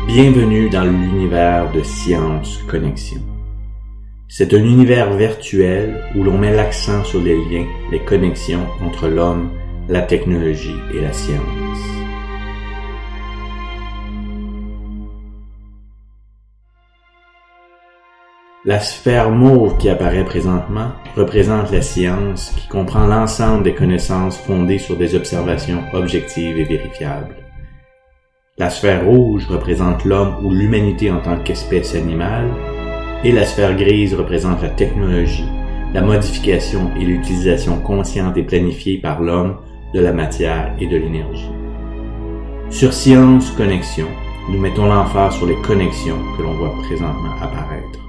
Bienvenue dans l'univers de Science Connexion. C'est un univers virtuel où l'on met l'accent sur les liens, les connexions entre l'homme, la technologie et la science. La sphère mauve qui apparaît présentement représente la science qui comprend l'ensemble des connaissances fondées sur des observations objectives et vérifiables. La sphère rouge représente l'homme ou l'humanité en tant qu'espèce animale, et la sphère grise représente la technologie, la modification et l'utilisation consciente et planifiée par l'homme de la matière et de l'énergie. Sur Science Connexion, nous mettons l'emphase sur les connexions que l'on voit présentement apparaître.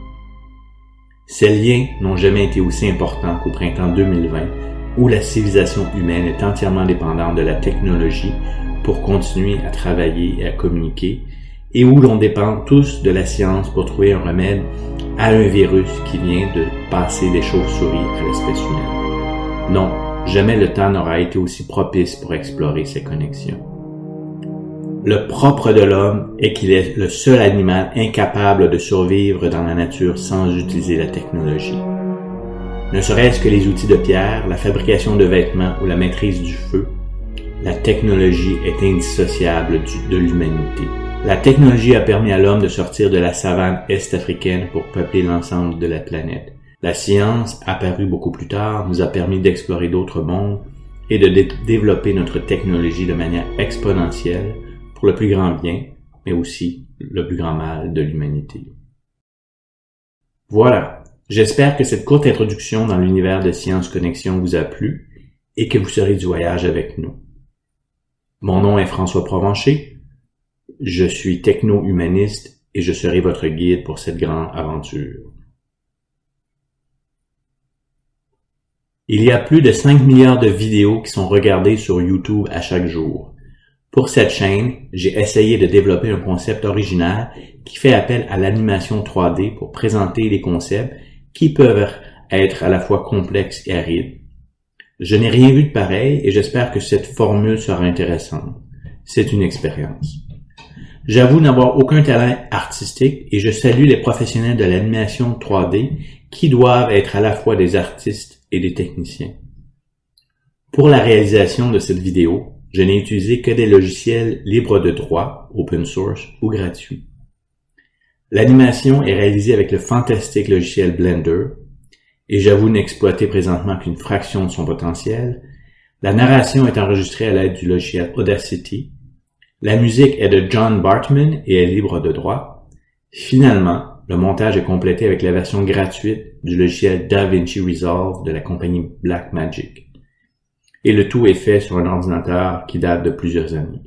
Ces liens n'ont jamais été aussi importants qu'au printemps 2020, où la civilisation humaine est entièrement dépendante de la technologie pour continuer à travailler et à communiquer, et où l'on dépend tous de la science pour trouver un remède à un virus qui vient de passer des chauves-souris à l'espèce humaine. Non, jamais le temps n'aura été aussi propice pour explorer ces connexions. Le propre de l'homme est qu'il est le seul animal incapable de survivre dans la nature sans utiliser la technologie. Ne serait-ce que les outils de pierre, la fabrication de vêtements ou la maîtrise du feu, la technologie est indissociable de l'humanité. La technologie a permis à l'homme de sortir de la savane est-africaine pour peupler l'ensemble de la planète. La science, apparue beaucoup plus tard, nous a permis d'explorer d'autres mondes et de développer notre technologie de manière exponentielle pour le plus grand bien, mais aussi le plus grand mal de l'humanité. Voilà, j'espère que cette courte introduction dans l'univers de Science Connexion vous a plu et que vous serez du voyage avec nous. Mon nom est François Provencher, je suis techno-humaniste et je serai votre guide pour cette grande aventure. Il y a plus de 5 milliards de vidéos qui sont regardées sur YouTube à chaque jour. Pour cette chaîne, j'ai essayé de développer un concept original qui fait appel à l'animation 3D pour présenter les concepts qui peuvent être à la fois complexes et arides. Je n'ai rien vu de pareil et j'espère que cette formule sera intéressante. C'est une expérience. J'avoue n'avoir aucun talent artistique et je salue les professionnels de l'animation 3D qui doivent être à la fois des artistes et des techniciens. Pour la réalisation de cette vidéo, je n'ai utilisé que des logiciels libres de droit, open source ou gratuits. L'animation est réalisée avec le fantastique logiciel Blender, et j'avoue n'exploiter présentement qu'une fraction de son potentiel. La narration est enregistrée à l'aide du logiciel Audacity. La musique est de John Bartman et est libre de droit. Finalement, le montage est complété avec la version gratuite du logiciel DaVinci Resolve de la compagnie Blackmagic. Et le tout est fait sur un ordinateur qui date de plusieurs années.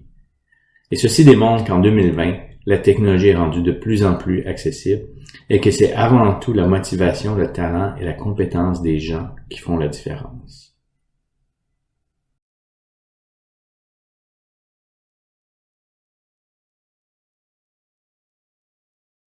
Et ceci démontre qu'en 2020, la technologie est rendue de plus en plus accessible et que c'est avant tout la motivation, le talent et la compétence des gens qui font la différence.